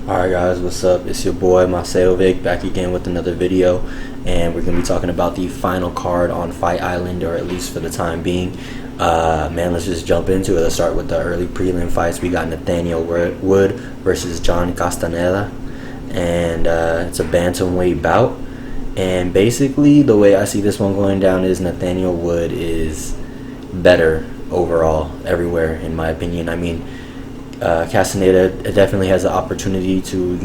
Alright guys, what's up? It's your boy Maseovic back again with another video, and we're going to be talking about the final card on Fight Island, or at least for the time being. Man, let's just jump into it. Let's start with the early prelim fights. We got Nathaniel Wood versus John Castaneda, and it's a bantamweight bout. And basically the way I see this one going down is Nathaniel Wood is better overall everywhere, in my opinion. I mean, Castaneda definitely has the opportunity to,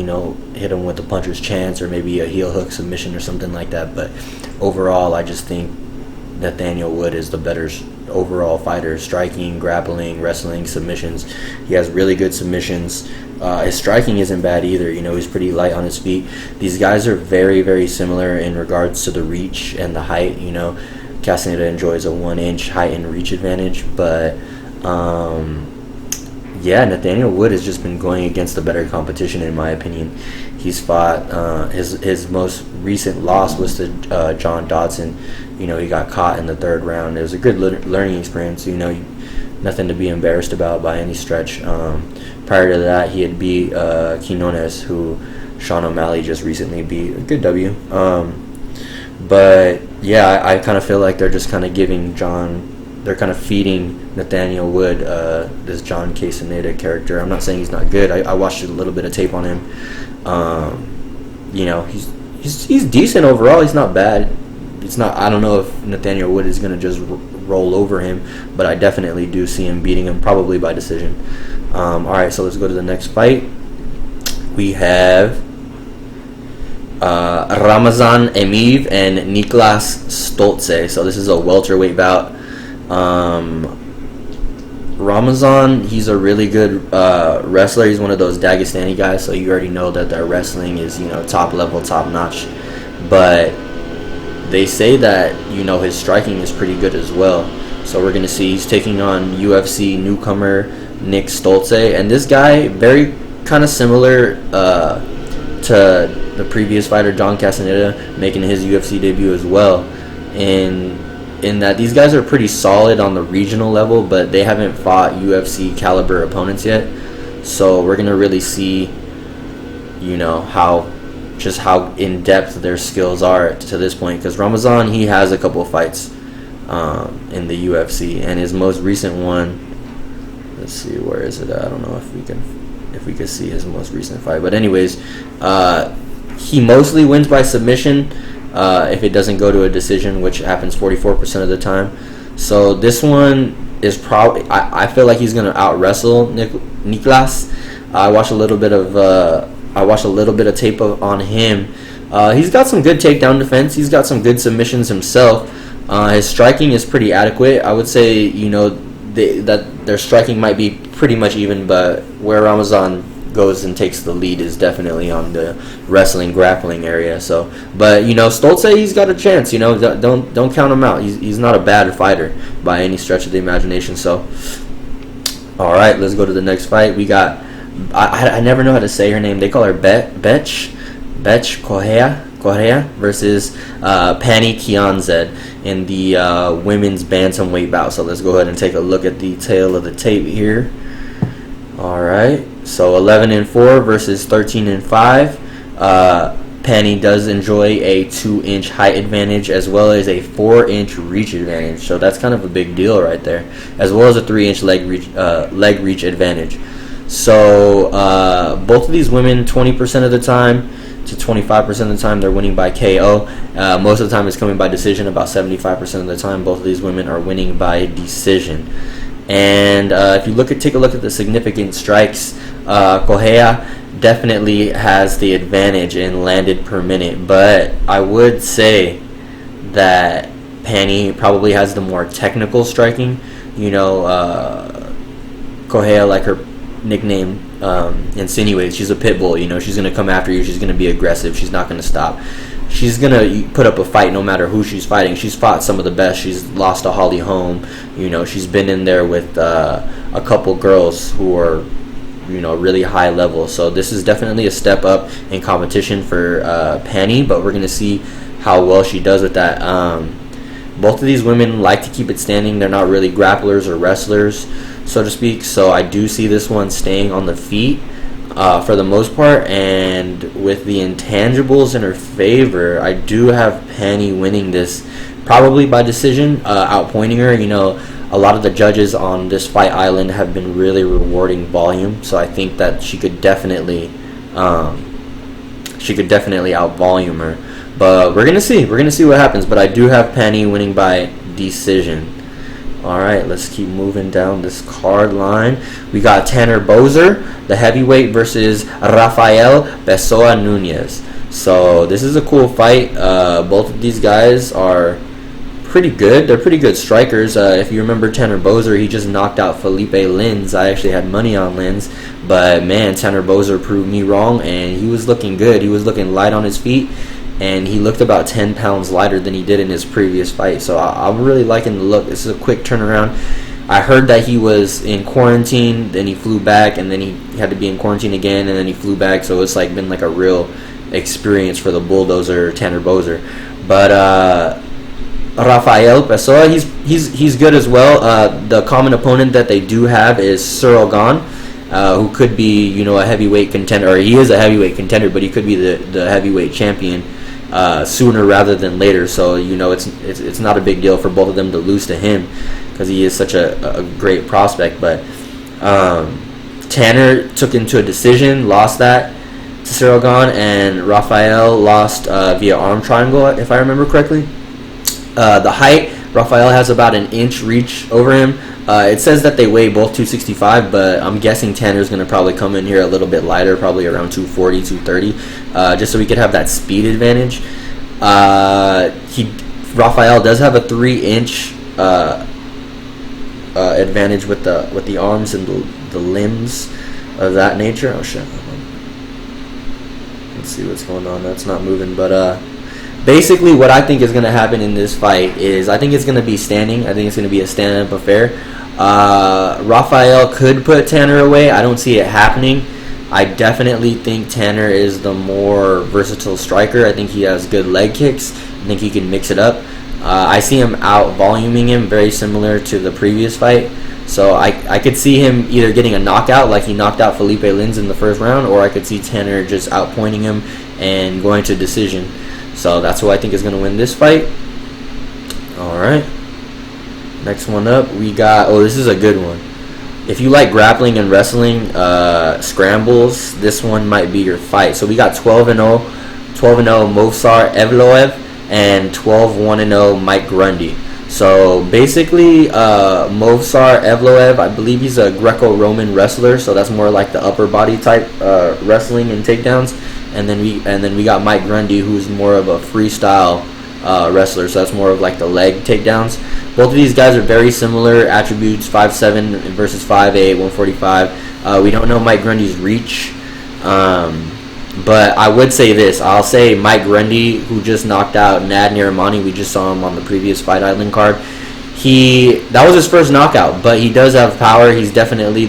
hit him with a puncher's chance or maybe a heel hook submission or something like that. But overall, I just think Nathaniel Wood is the better overall fighter. Striking, grappling, wrestling, submissions. He has really good submissions. His striking isn't bad either. He's pretty light on his feet. These guys are very, very similar in regards to the reach and the height. Castaneda enjoys a 1-inch height and reach advantage, but yeah, Nathaniel Wood has just been going against the better competition, in my opinion. He's fought, his most recent loss was to John Dodson. He got caught in the third round. It was a good learning experience, nothing to be embarrassed about by any stretch. Prior to that, he had beat Quinones, who Sean O'Malley just recently beat. A good W. But yeah, I kind of feel like they're just kind of they're kind of feeding Nathaniel Wood this John Castaneda character. I'm not saying he's not good. I watched a little bit of tape on him. He's decent overall. He's not bad. I don't know if Nathaniel Wood is going to just roll over him, but I definitely do see him beating him, probably by decision. Alright, so let's go to the next fight. We have Ramazan Emeev and Niklas Stolze. So this is a welterweight bout. Ramazan, he's a really good wrestler. He's one of those Dagestani guys, so you already know that their wrestling is, top level, top notch. But they say that, his striking is pretty good as well. So we're going to see he's taking on UFC newcomer Nick Stolze. And this guy, very kind of similar to the previous fighter, John Castaneda, making his UFC debut as well. In that these guys are pretty solid on the regional level, but they haven't fought UFC caliber opponents yet. So we're gonna really see, how in depth their skills are to this point. Because Ramazan, he has a couple of fights in the UFC, and his most recent one. Let's see, where is it? I don't know if we can see his most recent fight. But anyways, he mostly wins by submission. If it doesn't go to a decision, which happens 44% of the time. So this one is probably, I feel like he's gonna out wrestle Niklas. I watched a little bit of tape on him. He's got some good takedown defense. He's got some good submissions himself. His striking is pretty adequate. I would say that their striking might be pretty much even, but where Ramazan goes and takes the lead is definitely on the wrestling, grappling area. So, but Stolze, he's got a chance. Don't count him out. He's not a bad fighter by any stretch of the imagination. So, all right, let's go to the next fight. We got I never know how to say her name. They call her Betch Correa versus Pani Khamzat in the women's bantamweight bout. So let's go ahead and take a look at the tail of the tape here. All right. So 11-4 versus 13-5. Pani does enjoy a 2-inch height advantage as well as a 4-inch reach advantage. So that's kind of a big deal right there, as well as a 3-inch leg reach advantage. So both of these women, 20% of the time to 25% of the time, they're winning by KO. Most of the time, it's coming by decision. About 75% of the time, both of these women are winning by decision. And if you take a look at the significant strikes, Correa definitely has the advantage in landed per minute, but I would say that Pani probably has the more technical striking. Correa, like her nickname insinuates, she's a pit bull. She's going to come after you. She's going to be aggressive. She's not going to stop. She's going to put up a fight no matter who she's fighting. She's fought some of the best. She's lost to Holly Holm. She's been in there with a couple girls who are, really high level. So this is definitely a step up in competition for Pani, but we're going to see how well she does with that. Both of these women like to keep it standing. They're not really grapplers or wrestlers, so to speak. So I do see this one staying on the feet. for the most part, and with the intangibles in her favor, I do have Penny winning this, probably by decision, outpointing her. You know, a lot of the judges on this Fight Island have been really rewarding volume, so I think that she could definitely outvolume her. But we're gonna see what happens. But I do have Penny winning by decision. All right, let's keep moving down this card line. We got Tanner Boser, the heavyweight, versus Rafael Pessoa Nunez. So this is a cool fight. Both of these guys are pretty good. They're pretty good strikers. If you remember Tanner Boser, he just knocked out Felipe Lins. I actually had money on Lins, but man, Tanner Boser proved me wrong, and he was looking good. He was looking light on his feet, and he looked about 10 pounds lighter than he did in his previous fight. So I'm really liking the look. This is a quick turnaround. I heard that he was in quarantine, then he flew back, and then he had to be in quarantine again, and then he flew back. So it's like been like a real experience for the bulldozer Tanner Boser. But Rafael Pessoa, he's good as well. The common opponent that they do have is Cyril Gane, who could be, you know, a heavyweight contender, or he is a heavyweight contender, but he could be the heavyweight champion sooner rather than later. So, you know, it's not a big deal for both of them to lose to him, because he is such a great prospect. But Tanner took into a decision, lost that to Cyril Gane, and Rafael lost via arm triangle, if I remember correctly. The height, Rafael has about an inch reach over him. It says that they weigh both 265, but I'm guessing Tanner's going to probably come in here a little bit lighter, probably around 240, 230, just so we could have that speed advantage. Rafael does have a 3-inch advantage with the arms and the limbs of that nature. Oh shit! Let's see what's going on. That's not moving, but basically, what I think is going to happen in this fight is I think it's going to be standing. I think it's going to be a stand-up affair. Rafael could put Tanner away. I don't see it happening. I definitely think Tanner is the more versatile striker. I think he has good leg kicks. I think he can mix it up. I see him out-voluming him, very similar to the previous fight. So I could see him either getting a knockout, like he knocked out Felipe Lins in the first round, or I could see Tanner just outpointing him and going to decision. So that's who I think is going to win this fight. Alright. Next one up, we got... Oh, this is a good one. If you like grappling and wrestling scrambles, this one might be your fight. So we got 12-0 Movsar Evloev and 12-1-0 Mike Grundy. So basically, Movsar Evloev, I believe he's a Greco-Roman wrestler, so that's more like the upper body type wrestling and takedowns. And then we got Mike Grundy, who's more of a freestyle wrestler, so that's more of like the leg takedowns. Both of these guys are very similar attributes: 5'7" versus 5'8", 145. We don't know Mike Grundy's reach, but I would say this. I'll say Mike Grundy, who just knocked out Nad Narimani. We just saw him on the previous Fight Island card. That was his first knockout, but he does have power. He's definitely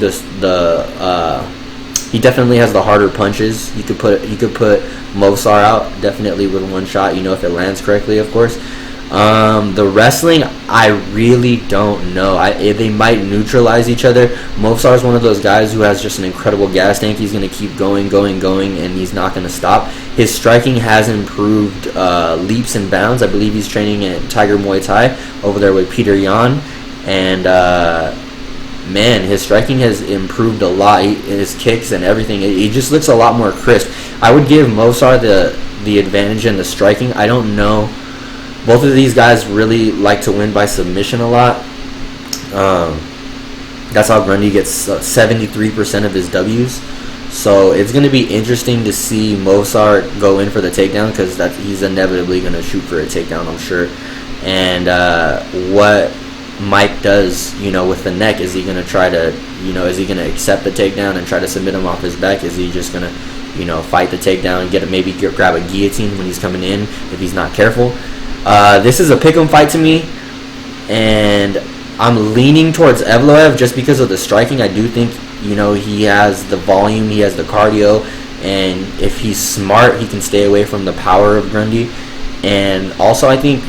he definitely has the harder punches. He could put Movsar out definitely with one shot, you know, if it lands correctly, of course. The wrestling, I really don't know. They might neutralize each other. Movsar is one of those guys who has just an incredible gas tank. He's going to keep going, and he's not going to stop. His striking has improved leaps and bounds. I believe he's training at Tiger Muay Thai over there with Peter Yan, and man, his striking has improved a lot. His kicks and everything, he just looks a lot more crisp. I would give Movsar the advantage in the striking. I don't know. Both of these guys really like to win by submission a lot. That's how Grundy gets 73% of his W's. So it's going to be interesting to see Movsar go in for the takedown, because he's inevitably going to shoot for a takedown, I'm sure. And what Mike does, you know, with the neck, is he going to try to, you know, is he going to accept the takedown and try to submit him off his back? Is he just going to, you know, fight the takedown and grab a guillotine when he's coming in if he's not careful? This is a pick'em fight to me, and I'm leaning towards Evloev just because of the striking. I do think, you know, he has the volume, he has the cardio, and if he's smart, he can stay away from the power of Grundy. And also, I think,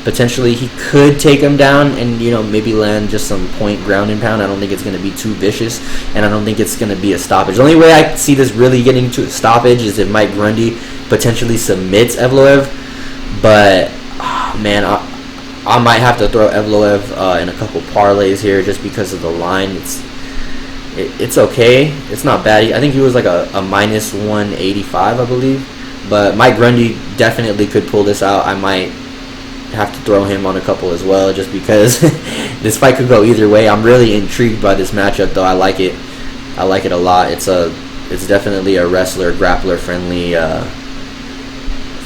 potentially he could take him down and, maybe land just some point ground and pound. I don't think it's going to be too vicious, and I don't think it's going to be a stoppage. The only way I see this really getting to a stoppage is if Mike Grundy potentially submits Evloev. But, man, I might have to throw Evloev in a couple parlays here just because of the line. It's okay. It's not bad. I think he was like a minus 185, I believe. But Mike Grundy definitely could pull this out. I might have to throw him on a couple as well, just because this fight could go either way. I'm really intrigued by this matchup, though. I like it. I like it a lot. It's definitely a wrestler, grappler friendly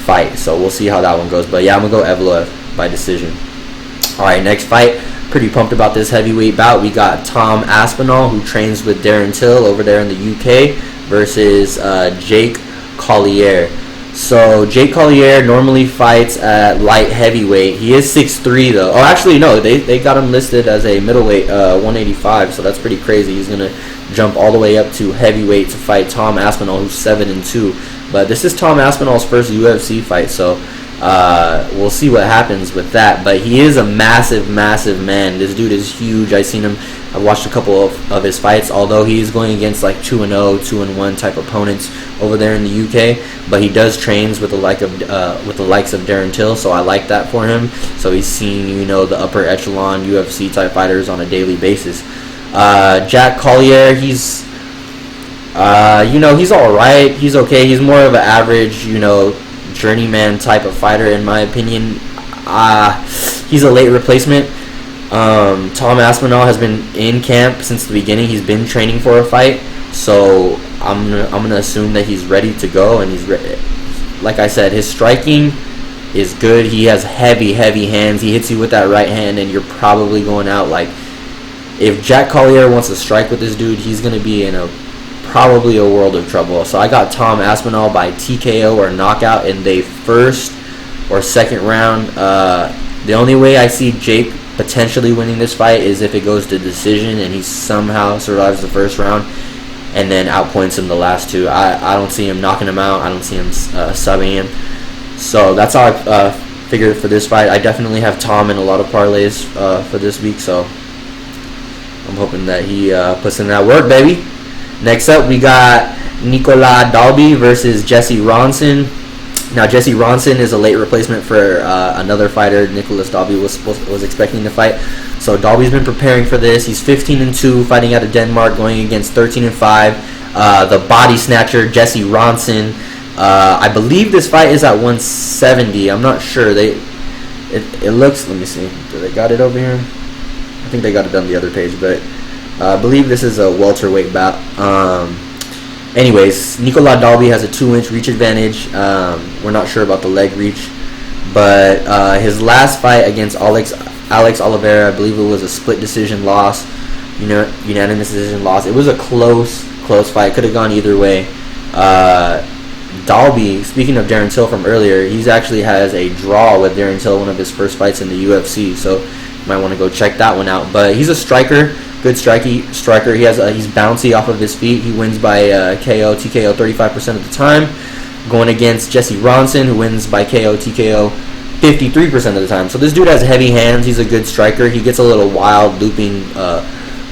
fight. So we'll see how that one goes. But yeah, I'm gonna go Evloev by decision. All right, next fight. Pretty pumped about this heavyweight bout. We got Tom Aspinall, who trains with Darren Till over there in the UK, versus Jake Collier. So Jake Collier normally fights at light heavyweight. He is 6'3", though. Oh, actually, no. They got him listed as a middleweight, 185. So that's pretty crazy. He's gonna jump all the way up to heavyweight to fight Tom Aspinall, who's 7'2". But this is Tom Aspinall's first UFC fight, so we'll see what happens with that. But he is a massive, massive man. This dude is huge. I've watched a couple of his fights, although he's going against like 2-0, 2-1 type opponents over there in the UK. But he does trains with the likes of Darren Till, so I like that for him. So he's seen, the upper echelon UFC type fighters on a daily basis. Jack Collier, he's he's all right. He's okay. He's more of an average, journeyman type of fighter in my opinion. He's a late replacement. Tom Aspinall has been in camp since the beginning. He's been training for a fight, so I'm gonna assume that he's ready to go, and he's ready. Like I said, his striking is good. He has heavy hands. He hits you with that right hand, and you're probably going out. Like, if Jack Collier wants to strike with this dude, he's gonna be in probably a world of trouble. So I got Tom Aspinall by TKO or knockout in the first or second round. The only way I see Jake potentially winning this fight is if it goes to decision and he somehow survives the first round and then outpoints him the last two. I don't see him knocking him out. I don't see him subbing him. So that's how I figured for this fight. I definitely have Tom in a lot of parlays for this week, so I'm hoping that he puts in that work, baby. Next up, we got Dalby versus Jesse Ronson. Now, Jesse Ronson is a late replacement for another fighter Dalby was expecting to fight. So Dalby's been preparing for this. He's 15-2, fighting out of Denmark, going against 13-5. The body snatcher Jesse Ronson. I believe this fight is at 170. I'm not sure. It looks. Let me see. Do they got it over here? I think they got it on the other page, but I believe this is a welterweight bout. Anyways, Dalby has a 2-inch reach advantage. We're not sure about the leg reach, but his last fight against Alex Oliveira, I believe it was a split decision loss, unanimous decision loss. It was a close fight. Could have gone either way. Dalby, speaking of Darren Till from earlier, he's actually has a draw with Darren Till, one of his first fights in the UFC. So you might want to go check that one out. But he's a striker. Good striker. He's bouncy off of his feet. He wins by KO, TKO 35% of the time. Going against Jesse Ronson, who wins by KO, TKO 53% of the time. So this dude has heavy hands. He's a good striker. He gets a little wild looping,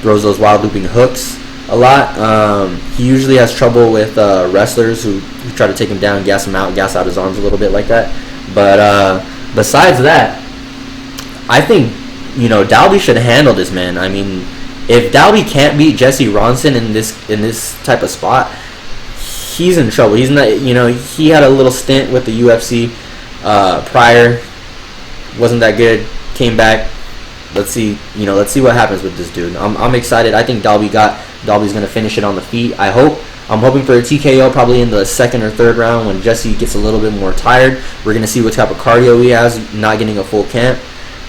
throws those wild looping hooks a lot. He usually has trouble with wrestlers who try to take him down, gas him out, gas out his arms a little bit like that. But besides that, I think Dalby should handle this, man. I mean, if Dalby can't beat Jesse Ronson in this type of spot, he's in trouble. He's not, he had a little stint with the UFC prior, wasn't that good, came back. Let's see what happens with this dude. I'm excited. I think Dalby's gonna finish it on the feet. I'm hoping for a TKO probably in the second or third round when Jesse gets a little bit more tired. We're gonna see what type of cardio he has, not getting a full camp.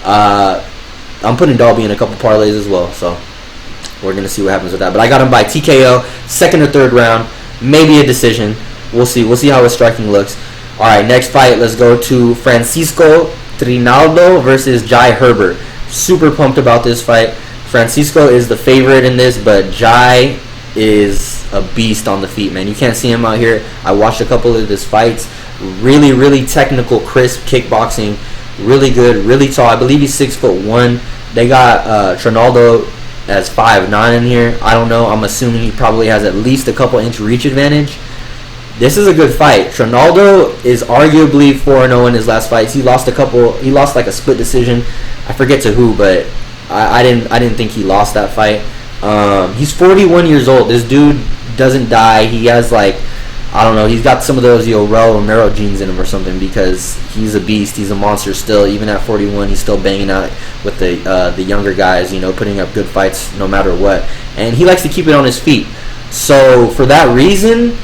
I'm putting Dalby in a couple parlays as well, so we're going to see what happens with that. But I got him by TKO, second or third round, maybe a decision. We'll see. We'll see how his striking looks. All right, next fight, let's go to Francisco Trinaldo versus Jai Herbert. Super pumped about this fight. Francisco is the favorite in this, but Jai is a beast on the feet, man. You can't see him out here. I watched a couple of his fights. Really, really technical, crisp kickboxing. Really good, really tall. I believe he's 6'1". They got Trinaldo as 5'9" in here. I don't know. I'm assuming he probably has at least a couple inch reach advantage. This is a good fight. Trinaldo is arguably 4-0 in his last fights. He lost like a split decision. I forget to who, but I didn't think he lost that fight. He's 41 years old. This dude doesn't die. He has like, I don't know, he's got some of those Raul Romero genes in him or something, because he's a beast. He's a monster still. Even at 41, he's still banging out with the younger guys, putting up good fights no matter what. And he likes to keep it on his feet. So for that reason,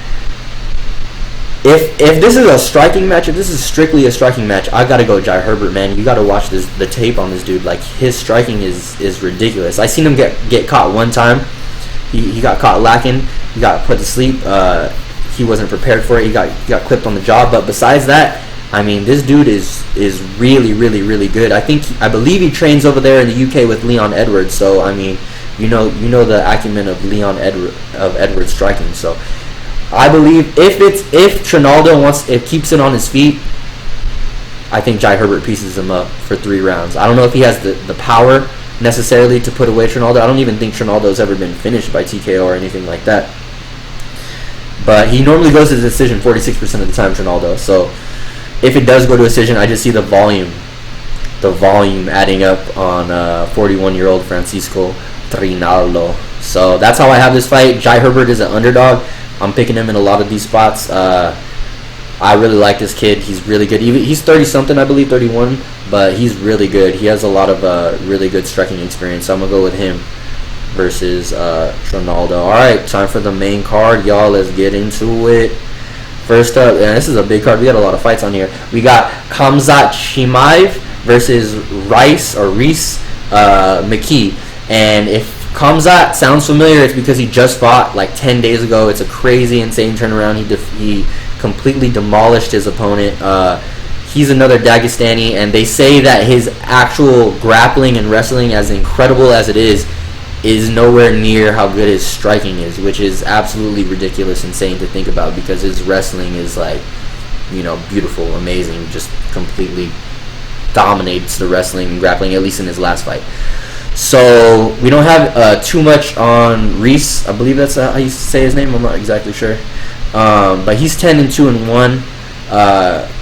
if this is a striking match, if this is strictly a striking match, I gotta go Jai Herbert, man. You gotta watch the tape on this dude. Like, his striking is ridiculous. I seen him get caught one time. He got caught lacking. He got put to sleep. He wasn't prepared for it. He got clipped on the jaw. But besides that, I mean, this dude is really, really, really good. I believe he trains over there in the UK with Leon Edwards. So I mean, you know the acumen of Edwards striking. So I believe if Trinaldo keeps it on his feet, I think Jai Herbert pieces him up for 3 rounds. I don't know if he has the power necessarily to put away Trinaldo. I don't even think Trinaldo's ever been finished by TKO or anything like that. But he normally goes to the decision 46% of the time, Trinaldo. So if it does go to a decision, I just see the volume adding up on 41-year-old Francisco Trinaldo. So that's how I have this fight. Jai Herbert is an underdog. I'm picking him in a lot of these spots. I really like this kid. He's really good. He's 30-something, I believe, 31, but he's really good. He has a lot of really good striking experience. So I'm going to go with him versus Trinaldo. All right, time for the main card, y'all. Let's get into it. First up, and this is a big card. We got a lot of fights on here. We got Khamzat Chimaev versus Reese McKee. And if Khamzat sounds familiar, it's because he just fought like 10 days ago. It's a crazy, insane turnaround. He completely demolished his opponent. He's another Dagestani, and they say that his actual grappling and wrestling, as incredible as it is nowhere near how good his striking is, which is absolutely ridiculous, insane to think about, because his wrestling is like, beautiful, amazing, just completely dominates the wrestling and grappling, at least in his last fight. So we don't have too much on Reese. I believe that's how you say his name. I'm not exactly sure, but he's 10-2-1.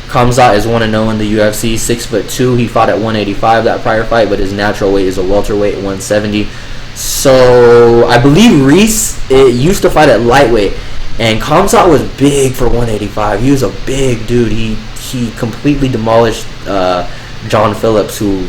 Khamzat is 1-0 in the UFC. 6'2". He fought at 185 that prior fight, but his natural weight is a welterweight, 170. So I believe Reese used to fight at lightweight, and Khamzat was big for 185. He was a big dude. He completely demolished John Phillips, who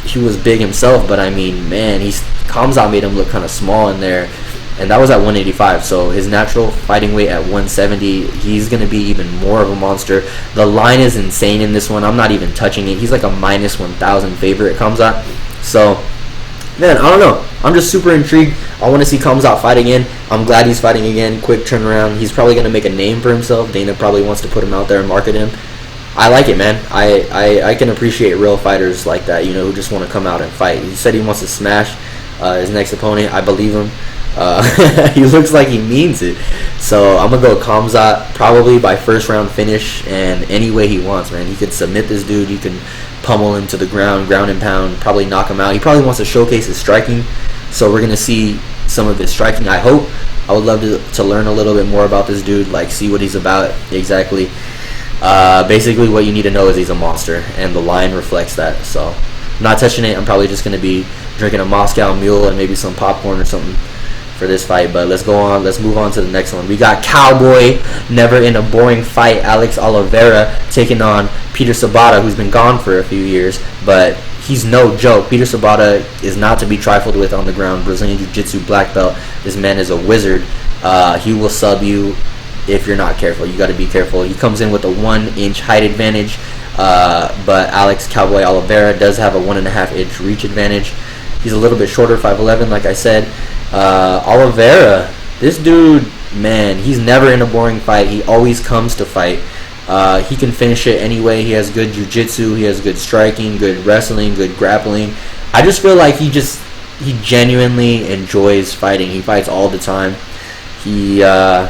he was big himself, but I mean, man, Khamzat made him look kind of small in there, and that was at 185. So his natural fighting weight at 170, he's going to be even more of a monster. The line is insane in this one. I'm not even touching it. He's like a minus 1,000 favorite, Khamzat. So, man, I don't know. I'm just super intrigued. I want to see Khamzat fight again. I'm glad he's fighting again. Quick turnaround. He's probably going to make a name for himself. Dana probably wants to put him out there and market him. I like it, man. I can appreciate real fighters like that, who just want to come out and fight. He said he wants to smash his next opponent. I believe him. He looks like he means it. So I'm going to go Khamzat probably by first round finish, and any way he wants, man. He could submit this dude. You can pummel him to the ground and pound, probably knock him out. He probably wants to showcase his striking. So we're going to see some of his striking, I hope. I would love to learn a little bit more about this dude, like see what he's about exactly. Basically what you need to know is he's a monster, and the line reflects that. So I'm not touching it. I'm probably just going to be drinking a Moscow Mule and maybe some popcorn or something for this fight. But let's move on to the next one. We got Cowboy, never in a boring fight, Alex Oliveira taking on Peter Sobotta, who's been gone for a few years, but he's no joke. Peter Sobotta is not to be trifled with on the ground. Brazilian Jiu-Jitsu black belt. This man is a wizard. He will sub you if you're not careful. You got to be careful. He comes in with a 1-inch height advantage, but Alex Cowboy Oliveira does have a 1.5-inch reach advantage. He's a little bit shorter, 5'11", like I said. Oliveira, this dude, man, he's never in a boring fight. He always comes to fight. He can finish it anyway. He has good jiu-jitsu. He has good striking, good wrestling, good grappling. I just feel like he genuinely enjoys fighting. He fights all the time. He, yeah,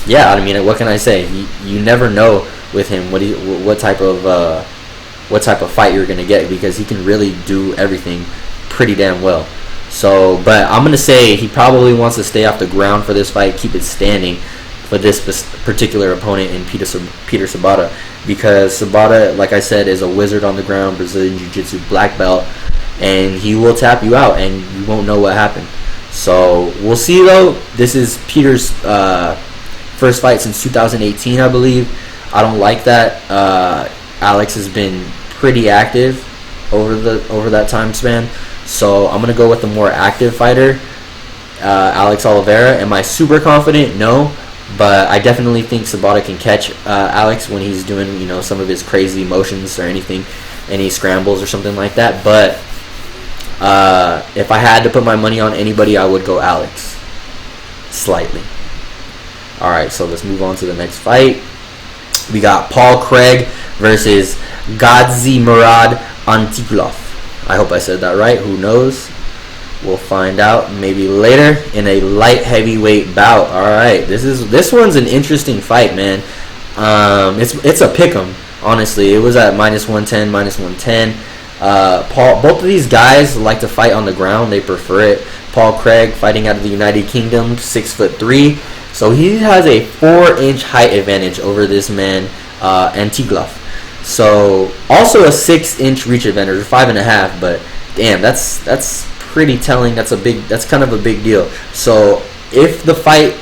I mean, what can I say? You never know with him what type of fight you're gonna get, because he can really do everything pretty damn well. So, but I'm gonna say he probably wants to stay off the ground for this fight, keep it standing for this particular opponent in Peter Sobotta, because Sobotta, like I said, is a wizard on the ground, Brazilian Jiu-Jitsu black belt, and he will tap you out, and you won't know what happened. So we'll see though. This is Peter's first fight since 2018, I believe. I don't like that. Alex has been pretty active over that time span, so I'm gonna go with the more active fighter, Alex Oliveira. Am I super confident? No, but I definitely think Sobotta can catch Alex when he's doing, you know, some of his crazy motions or anything, any scrambles or something like that. But if I had to put my money on anybody, I would go Alex, slightly. All right, so let's move on to the next fight. We got Paul Craig versus Gadzhimurad Antigulov. I hope I said that right. Who knows? We'll find out maybe later in a light heavyweight bout. All right, this one's an interesting fight, man. It's a pick'em, honestly. It was at -110, -110. Both of these guys like to fight on the ground. They prefer it. Paul Craig, fighting out of the United Kingdom, 6'3", so he has a 4-inch height advantage over this man, Antigulov. So also a 6-inch reach advantage, or 5.5. But damn, that's pretty telling. That's kind of a big deal. So if the fight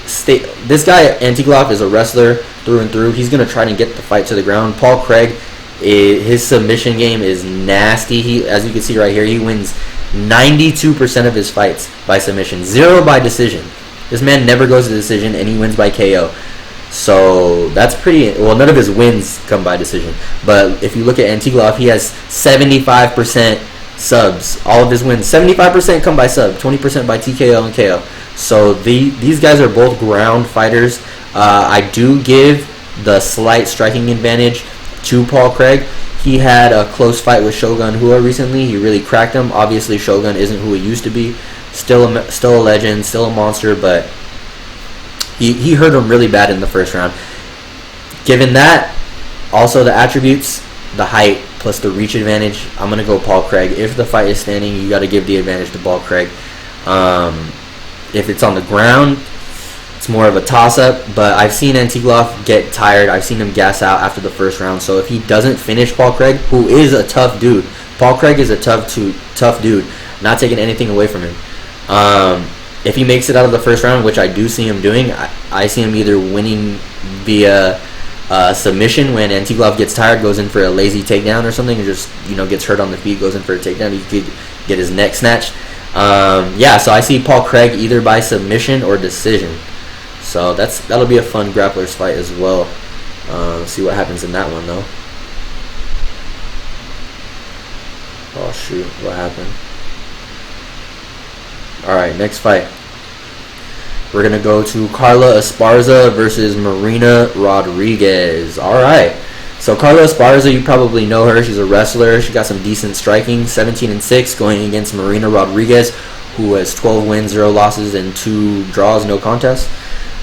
this guy Antigulov is a wrestler through and through. He's gonna try to get the fight to the ground. Paul Craig, his submission game is nasty. He, as you can see right here, he wins 92% of his fights by submission, 0 by decision. This man never goes to decision, and he wins by KO. So that's pretty. Well, none of his wins come by decision. But if you look at Antigulov, he has 75% subs. All of his wins, 75% come by sub, 20% by TKO and KO. So these guys are both ground fighters. I do give the slight striking advantage to Paul Craig. He had a close fight with Shogun Hua recently. He really cracked him. Obviously, Shogun isn't who he used to be. Still a legend, still a monster, but he hurt him really bad in the first round. Given that, also the attributes, the height plus the reach advantage, I'm going to go Paul Craig. If the fight is standing, you got to give the advantage to Paul Craig. If it's on the ground, it's more of a toss-up, but I've seen Antigulov get tired. I've seen him gas out after the first round. So if he doesn't finish Paul Craig, who is a tough dude, Paul Craig is a tough dude, not taking anything away from him. If he makes it out of the first round, which I do see him doing, I see him either winning via submission when Antigulov gets tired, goes in for a lazy takedown or something, or just, you know, gets hurt on the feet, goes in for a takedown. He could get his neck snatched. Yeah, so I see Paul Craig either by submission or decision. So that'll be a fun grappler's fight as well. Let's see what happens in that one though. Oh shoot, what happened? Alright, next fight. We're going to go to Carla Esparza versus Marina Rodriguez. Alright, so Carla Esparza, you probably know her. She's a wrestler. She got some decent striking. 17-6 going against Marina Rodriguez, who has 12 wins, 0 losses, and 2 draws, no contests.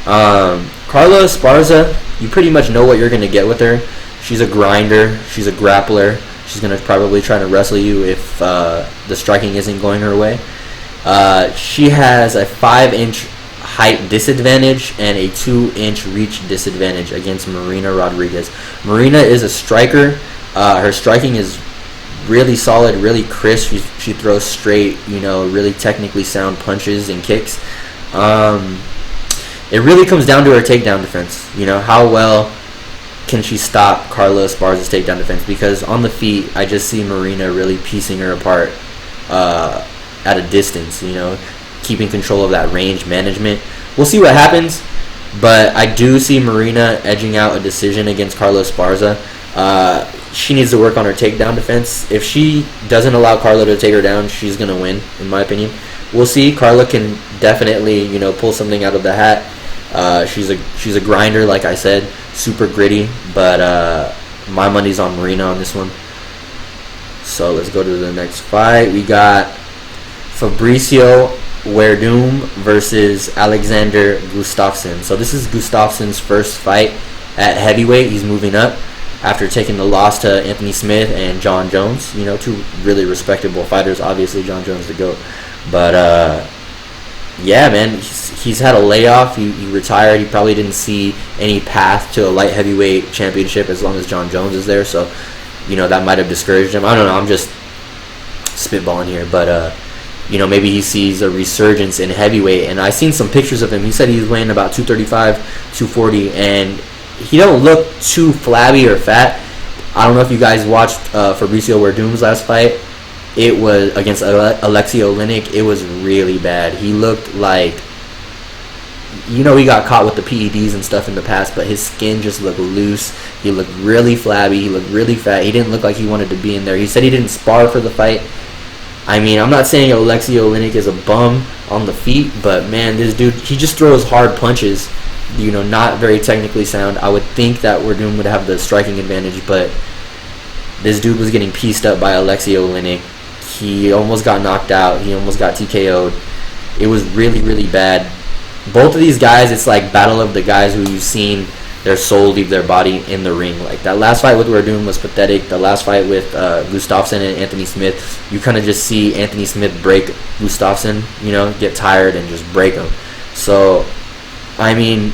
Carla Esparza, you pretty much know what you're going to get with her. She's a grinder. She's a grappler. She's going to probably try to wrestle you if the striking isn't going her way. She has a 5-inch height disadvantage and a 2-inch reach disadvantage against Marina Rodriguez. Marina is a striker. Her striking is really solid, really crisp. She throws straight, you know, really technically sound punches and kicks. It really comes down to her takedown defense. You know, how well can she stop Carla Esparza's takedown defense? Because on the feet, I just see Marina really piecing her apart at a distance, you know, keeping control of that range management. We'll see what happens, but I do see Marina edging out a decision against Carla Esparza. She needs to work on her takedown defense. If she doesn't allow Carla to take her down, she's going to win, in my opinion. We'll see. Carla can definitely, you know, pull something out of the hat. She's a grinder, like I said, super gritty, but my money's on Marina on this one. So let's go to the next fight. We got Fabrício Werdum versus Alexander Gustafsson. So this is Gustafsson's first fight at heavyweight. He's moving up after taking the loss to Anthony Smith and John Jones. You know, two really respectable fighters. Obviously, John Jones the GOAT. But, yeah, man, he's had a layoff. He retired. He probably didn't see any path to a light heavyweight championship as long as John Jones is there. So, you know, that might have discouraged him. I don't know. I'm just spitballing here. But, you know, maybe he sees a resurgence in heavyweight. And I seen some pictures of him. He said he's weighing about 235, 240, and he don't look too flabby or fat. I don't know if you guys watched Fabricio Werdum's last fight. It was against Alexei Oleinik. It was really bad. He looked like, you know, he got caught with the PEDs and stuff in the past, but his skin just looked loose. He looked really flabby. He looked really fat. He didn't look like he wanted to be in there. He said he didn't spar for the fight. I mean, I'm not saying Alexei Oleinik is a bum on the feet, but man, this dude, he just throws hard punches. You know, not very technically sound. I would think that Werdum would have the striking advantage, but this dude was getting pieced up by Alexei Oleinik. He almost got knocked out. He almost got TKO'd. It was really, really bad. Both of these guys, it's like battle of the guys who you've seen their soul leave their body in the ring. Like that last fight with Werdum was pathetic. The last fight with Gustafsson and Anthony Smith, you kind of just see Anthony Smith break Gustafsson, you know, get tired and just break him. So, I mean,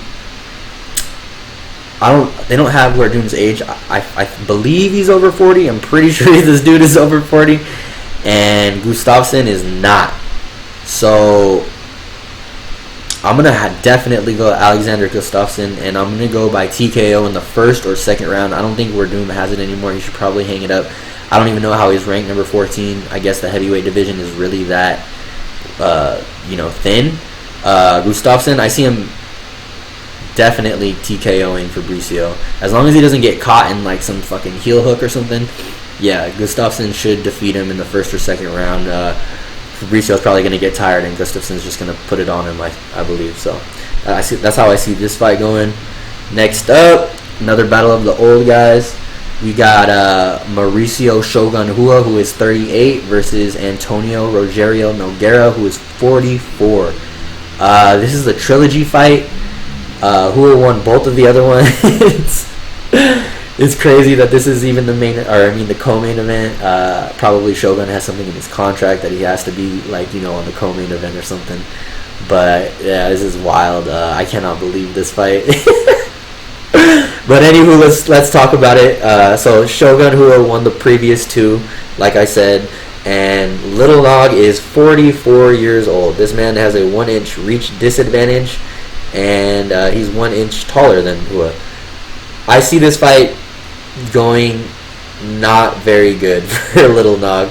they don't have Werdum's age. I believe he's over 40. I'm pretty sure this dude is over 40. And Gustafsson is not. So I'm going to definitely go Alexander Gustafsson, and I'm going to go by TKO in the first or second round. I don't think Werdum has it anymore. He should probably hang it up. I don't even know how he's ranked number 14. I guess the heavyweight division is really that, you know, thin. Gustafsson, I see him definitely TKOing Fabricio. As long as he doesn't get caught in like some fucking heel hook or something. Yeah, Gustafsson should defeat him in the first or second round. Fabricio's probably going to get tired, and Gustafsson's just going to put it on him, I believe. So that's how I see this fight going. Next up, another battle of the old guys. We got Maurício Shogun Rua, who is 38, versus Antônio Rogério Nogueira, who is 44. This is the trilogy fight. Rua won both of the other ones. It's crazy that this is even the co-main event. Probably Shogun has something in his contract that he has to be, like, you know, on the co-main event or something. But yeah, this is wild. I cannot believe this fight. But anywho, let's talk about it. So Shogun Rua won the previous two, like I said, and Little Nog is 44 years old. This man has a 1-inch reach disadvantage, and he's 1 inch taller than Rua. I see this fight going not very good for Little Nog.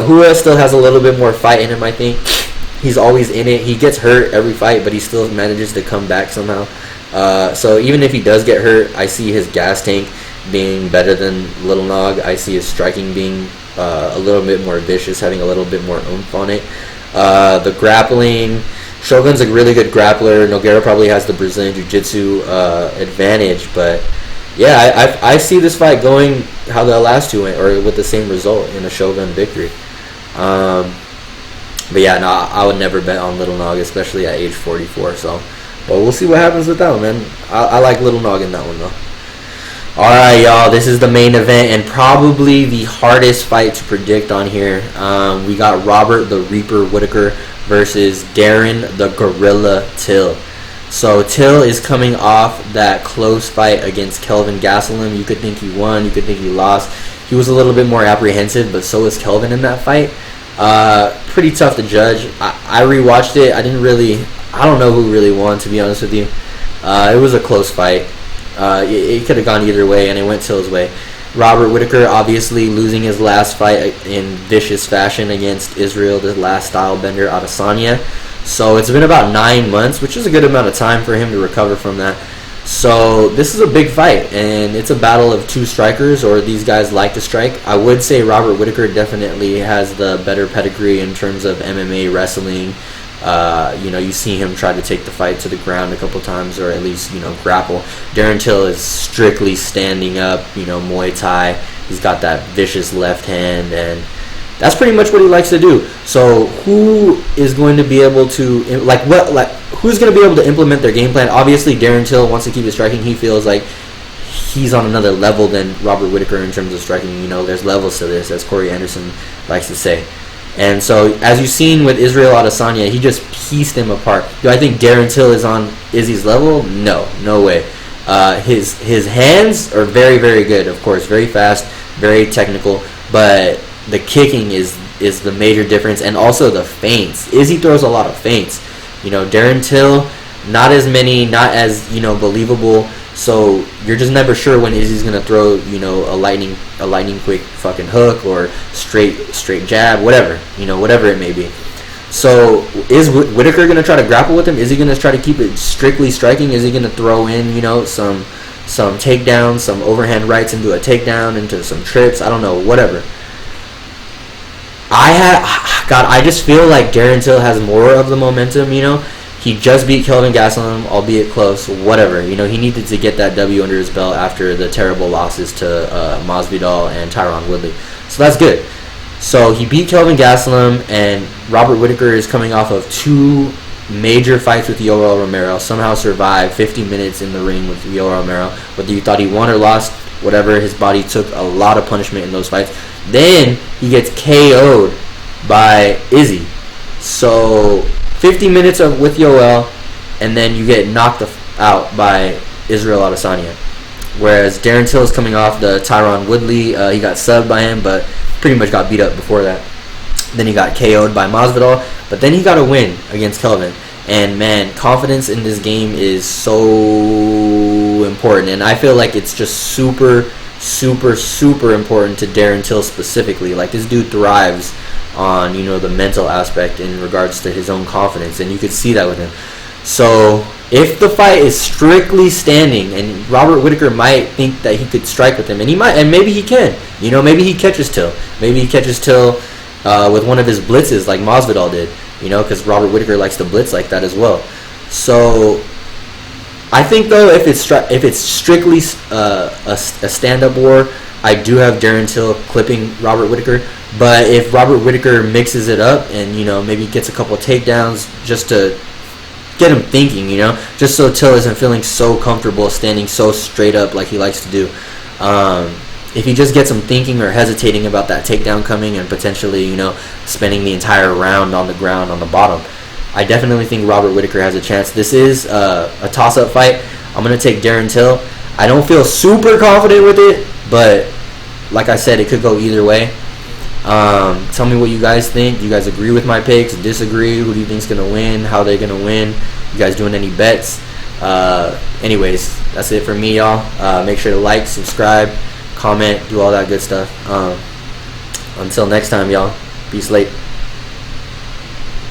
Rua still has a little bit more fight in him, I think. He's always in it. He gets hurt every fight, but he still manages to come back somehow. So even if he does get hurt, I see his gas tank being better than Little Nog. I see his striking being a little bit more vicious, having a little bit more oomph on it. The grappling, Shogun's a really good grappler. Nogueira probably has the Brazilian Jiu-Jitsu advantage, but yeah, I see this fight going how the last two went, or with the same result in a Shogun victory. But yeah, no, I would never bet on Little Nog, especially at age 44. So, but we'll see what happens with that one, man. I like Little Nog in that one though. All right, y'all. This is the main event and probably the hardest fight to predict on here. We got Robert the Reaper Whittaker versus Darren the Gorilla Till. So Till is coming off that close fight against Kelvin Gastelum. You could think he won, you could think he lost. He was a little bit more apprehensive, but so was Kelvin in that fight. Pretty tough to judge. I rewatched it. I don't know who really won, to be honest with you. It was a close fight. It could have gone either way, and it went Till's way. Robert Whittaker obviously losing his last fight in vicious fashion against Israel, the last style bender Adesanya. So it's been about 9 months, which is a good amount of time for him to recover from that. So this is a big fight, and it's a battle of two strikers, or these guys like to strike. I would say Robert Whittaker definitely has the better pedigree in terms of MMA wrestling. You know, you see him try to take the fight to the ground a couple times, or at least, you know, grapple. Darren Till is strictly standing up, you know, Muay Thai. He's got that vicious left hand, and That's pretty much what he likes to do. So who is going to be able to who's going to be able to implement their game plan? Obviously, Darren Till wants to keep his striking. He feels like he's on another level than Robert Whittaker in terms of striking. You know, there's levels to this, as Corey Anderson likes to say. And so, as you've seen with Israel Adesanya, he just pieced him apart. Do I think Darren Till is on Izzy's level? No way. His hands are very, very good, of course, very fast, very technical, but the kicking is the major difference, and also the feints. Izzy throws a lot of feints. You know, Darren Till, not as many, not as, you know, believable. So you're just never sure when Izzy's gonna throw, you know, a lightning quick fucking hook or straight jab, whatever, you know, whatever it may be. So is Whittaker gonna try to grapple with him? Is he gonna try to keep it strictly striking? Is he gonna throw in, you know, some takedowns, some overhand rights into a takedown, into some trips? I don't know, whatever. I just feel like Darren Till has more of the momentum, you know. He just beat Kelvin Gastelum, albeit close, whatever. You know, he needed to get that W under his belt after the terrible losses to Masvidal and Tyron Woodley. So that's good. So he beat Kelvin Gastelum, and Robert Whittaker is coming off of 2 major fights with Yoel Romero. Somehow survived 50 minutes in the ring with Yoel Romero. Whether you thought he won or lost, whatever, his body took a lot of punishment in those fights. Then he gets KO'd by Izzy. So 50 minutes with Yoel, and then you get knocked out by Israel Adesanya. Whereas Darren Till is coming off the Tyron Woodley. He got subbed by him, but pretty much got beat up before that. Then he got KO'd by Masvidal, but then he got a win against Kelvin. And man, confidence in this game is so important, and I feel like it's just super important to Darren Till specifically. Like, this dude thrives on, you know, the mental aspect in regards to his own confidence, and you could see that with him. So if the fight is strictly standing, and Robert Whittaker might think that he could strike with him, and he might, and maybe he can, you know, maybe he catches Till, with one of his blitzes like Masvidal did, you know, because Robert Whittaker likes to blitz like that as well. So I think, though, if it's strictly a stand-up war, I do have Darren Till clipping Robert Whittaker. But if Robert Whittaker mixes it up and, you know, maybe gets a couple takedowns just to get him thinking, you know, just so Till isn't feeling so comfortable standing so straight up like he likes to do. If he just gets him thinking or hesitating about that takedown coming and potentially, you know, spending the entire round on the ground on the bottom, I definitely think Robert Whittaker has a chance. This is a toss-up fight. I'm going to take Darren Till. I don't feel super confident with it, but like I said, it could go either way. Tell me what you guys think. Do you guys agree with my picks? Disagree? Who do you think's going to win? How they're going to win? You guys doing any bets? Anyways, that's it for me, y'all. Make sure to like, subscribe, comment, do all that good stuff. Until next time, y'all. Peace late.